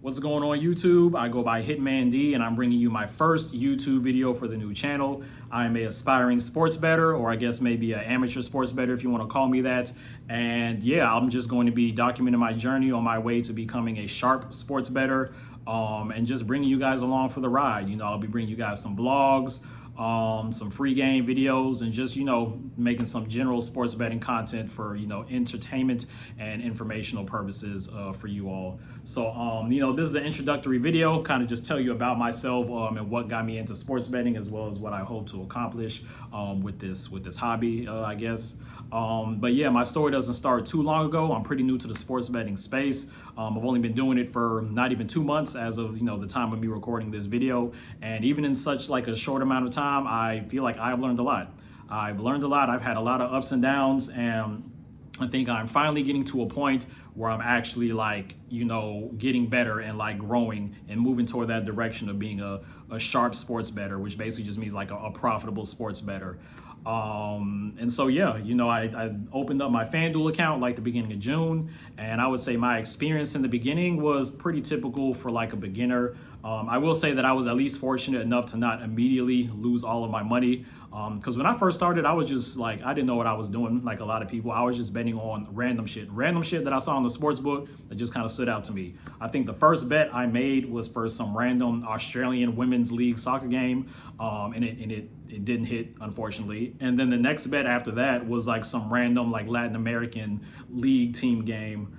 What's going on YouTube? I go by Hitman D and I'm bringing you my first YouTube video for the new channel. I'm a aspiring sports bettor, or I guess maybe an amateur sports bettor if you want to call me that. And yeah, I'm just going to be documenting my journey on my way to becoming a sharp sports bettor, and just bringing you guys along for the ride. I'll be bringing you guys some vlogs, some free game videos, and just, making some general sports betting content for, entertainment and informational purposes for you all. So, this is an introductory video, kind of just tell you about myself and what got me into sports betting, as well as what I hope to accomplish with this hobby, I guess. But yeah, my story doesn't start too long ago. I'm pretty new to the sports betting space. I've only been doing it for not even 2 months as of the time of me recording this video, and even in such like a short amount of time, I feel like I've learned a lot. I've had a lot of ups and downs, and I think I'm finally getting to a point where I'm actually getting better and growing and moving toward that direction of being a sharp sports bettor, which basically just means a profitable sports bettor. And so, yeah, I opened up my FanDuel account the beginning of June, and I would say my experience in the beginning was pretty typical for a beginner. I will say that I was at least fortunate enough to not immediately lose all of my money. Because when I first started, I was just I didn't know what I was doing. Like a lot of people, I was just betting on random shit that I saw on the sports book that just kind of stood out to me. I think the first bet I made was for some random Australian women's league soccer game, and it didn't hit, unfortunately. And then the next bet after that was some random Latin American league team game.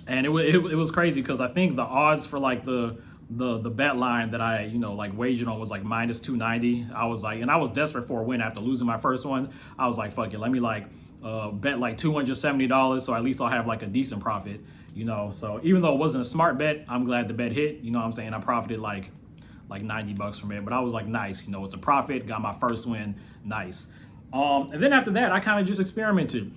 And it was crazy because I think the odds for the bet line that I wagered on was minus 290. I was desperate for a win after losing my first one. I was like, fuck it, let me bet $270, so at least I'll have a decent profit. So even though it wasn't a smart bet, I'm glad the bet hit. I profited like $90 from it, but I was nice, it's a profit, got my first win, nice. And then after that, I kind of just experimented.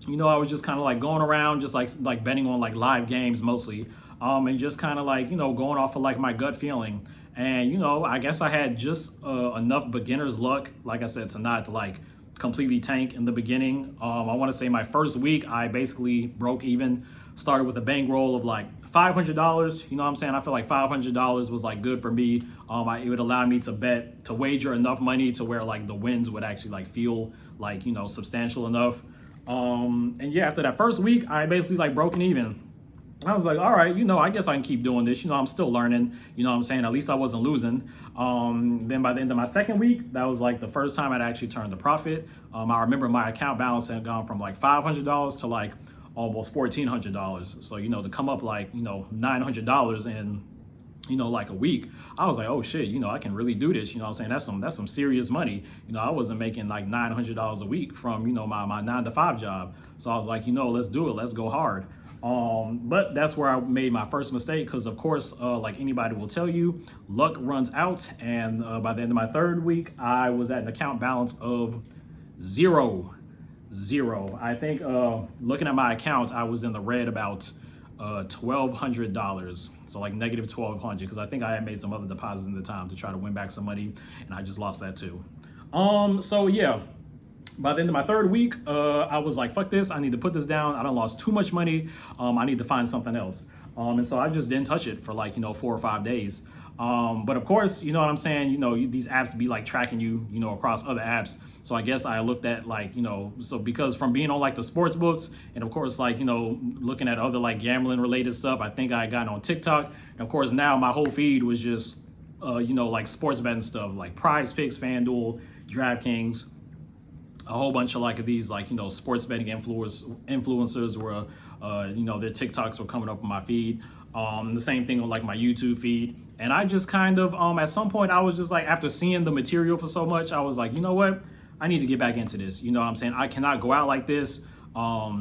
I was just kind of going around, just betting on live games mostly, and just kind of going off of my gut feeling. And I guess I had just enough beginner's luck, like I said, to not completely tank in the beginning. I want to say my first week I basically broke even, started with a bankroll of $500. I feel like $500 was good for me. It would allow me to wager enough money to where the wins would actually feel substantial enough. And yeah, after that first week, I basically broken even. I was like, all right, I guess I can keep doing this. I'm still learning, at least I wasn't losing. Then by the end of my second week, that was the first time I'd actually turned a profit. I remember my account balance had gone from $500 to almost $1,400. So, to come up $900 in a week, I was like, oh shit, I can really do this. That's some serious money. I wasn't making $900 a week from, my 9-to-5 job. So I was like, let's do it. Let's go hard. But that's where I made my first mistake. Cause of course, like anybody will tell you, luck runs out. And, by the end of my third week, I was at an account balance of zero. I think, looking at my account, I was in the red about $1,200, so negative $1,200, because I think I had made some other deposits in the time to try to win back some money, and I just lost that too. So yeah, by the end of my third week, I was like, fuck this, I need to put this down. I done lost too much money. I need to find something else. And so I just didn't touch it for 4 or 5 days. But of course, you know what I'm saying? These apps be tracking you, across other apps. So I guess I looked at so because from being on the sports books, and of course, looking at other gambling related stuff, I think I got on TikTok. And of course now my whole feed was just, sports betting stuff, Prize Picks, FanDuel, DraftKings, a whole bunch of these sports betting influencers where, their TikToks were coming up on my feed. The same thing on my YouTube feed. And I just kind of, at some point I was just after seeing the material for so much, I was like, you know what? I need to get back into this. I cannot go out like this. I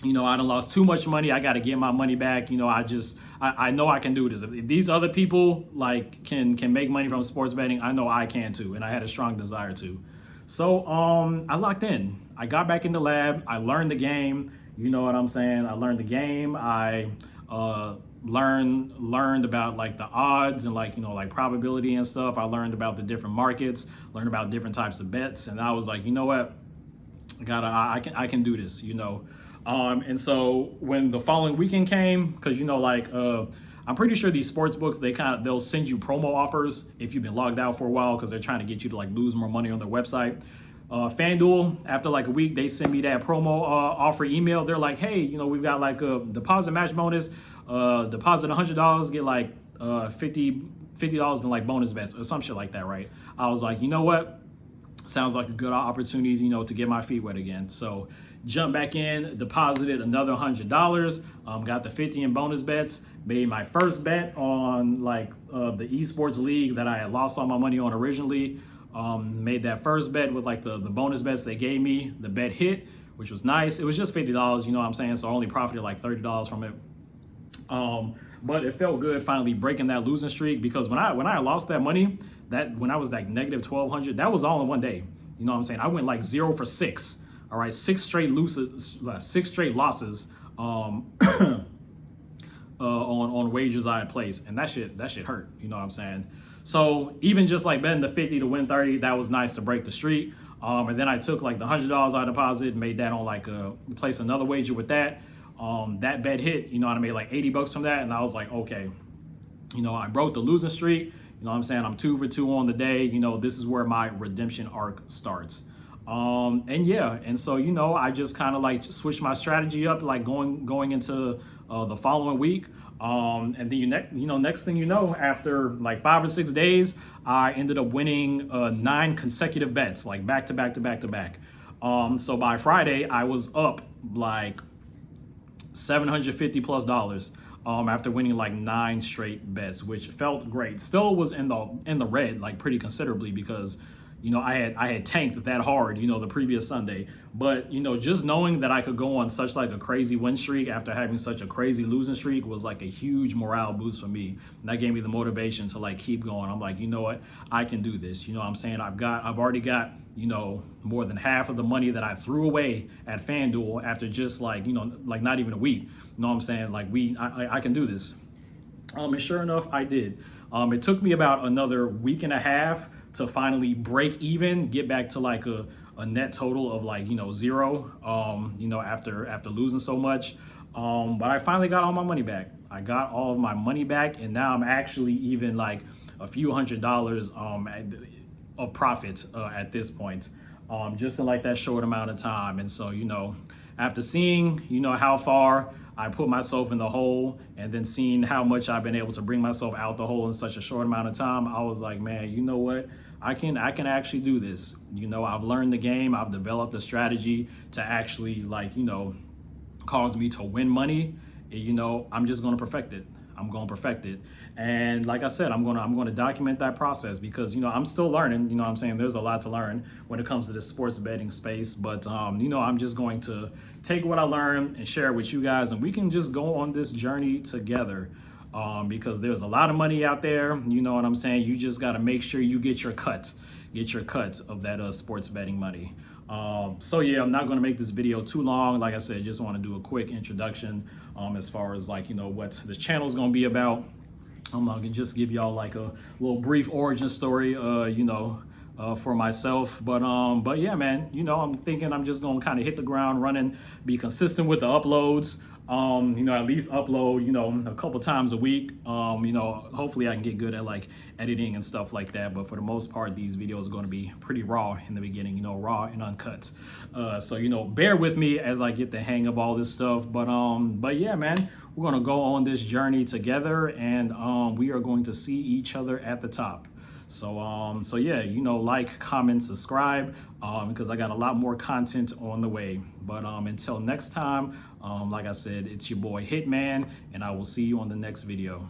done lost too much money. I got to get my money back. I know I can do this. If these other people can make money from sports betting, I know I can too. And I had a strong desire to. So, I locked in. I got back in the lab. I learned the game. You know what I'm saying? I learned the game. I, learned about the odds and probability and stuff. I learned about the different markets, learned about different types of bets, and I was like, you know what, I can do this. And so when the following weekend came, because I'm pretty sure these sports books, they'll send you promo offers if you've been logged out for a while, because they're trying to get you to like lose more money on their website. FanDuel, after like a week, they send me that promo offer email. They're like, hey, we've got like a deposit match bonus. Deposit $100, get like $50 in like bonus bets or some shit like that, right? I was like, you know what? Sounds like a good opportunity, to get my feet wet again. So jump back in, deposited another $100, got the 50 in bonus bets, made my first bet on like the esports league that I had lost all my money on originally. Made that first bet with like the bonus bets they gave me. The bet hit, which was nice. It was just $50, you know what I'm saying? So I only profited like $30 from it. But it felt good finally breaking that losing streak, because when I lost that money, that when I was like negative 1,200, that was all in one day. You know what I'm saying? I went like 0 for 6. All right, 6 straight losses on wagers I had placed, and that shit hurt. You know what I'm saying? So even just like betting the 50 to win 30, that was nice to break the streak. And then I took like the $100 I deposited, made that on like place another wager with that. That bet hit. I made like $80 from that, and I was like, okay, I broke the losing streak. You know what I'm saying? I'm 2 for 2 on the day. This is where my redemption arc starts. And so I just kind of like switched my strategy up, like going into the following week. And then next thing you know, after like 5 or 6 days, I ended up winning 9 consecutive bets, like back to back to back to back. So by Friday, I was up like $750+ after winning like 9 straight bets, which felt great. Still was in the red like pretty considerably, because I had tanked that hard the previous Sunday. But just knowing that I could go on such like a crazy win streak after having such a crazy losing streak was like a huge morale boost for me. And that gave me the motivation to like keep going. I'm like, you know what, I can do this. You know what I'm saying? I've already got more than half of the money that I threw away at FanDuel after just like like not even a week. You know what I'm saying? Like I can do this. And sure enough, I did. It took me about another week and a half to finally break even, get back to like a net total of like 0. After losing so much. But I finally got all my money back. I got all of my money back, and now I'm actually even like a few $100s of profit at this point, just in like that short amount of time. And so after seeing how far I put myself in the hole, and then seeing how much I've been able to bring myself out the hole in such a short amount of time, I was like, man, you know what? I can actually do this. I've learned the game. I've developed a strategy to actually cause me to win money. I'm just going to perfect it. I'm going to perfect it. And like I said, I'm going to document that process, because I'm still learning. What I'm saying, there's a lot to learn when it comes to the sports betting space. But I'm just going to take what I learned and share it with you guys, and we can just go on this journey together. Because there's a lot of money out there. You know what I'm saying? You just got to make sure you get your cut of that sports betting money. So yeah, I'm not going to make this video too long. Like I said, just want to do a quick introduction as far as like what this channel is going to be about. I'm going to just give y'all like a little brief origin story for myself. But yeah, man, I'm thinking I'm just gonna kind of hit the ground running, be consistent with the uploads. At least upload, a couple times a week. Hopefully I can get good at like editing and stuff like that. But for the most part, these videos are going to be pretty raw in the beginning, raw and uncut. So, bear with me as I get the hang of all this stuff. But yeah, man, we're going to go on this journey together, and we are going to see each other at the top. So yeah, like, comment, subscribe, because I got a lot more content on the way. But until next time, like I said, it's your boy Hitman, and I will see you on the next video.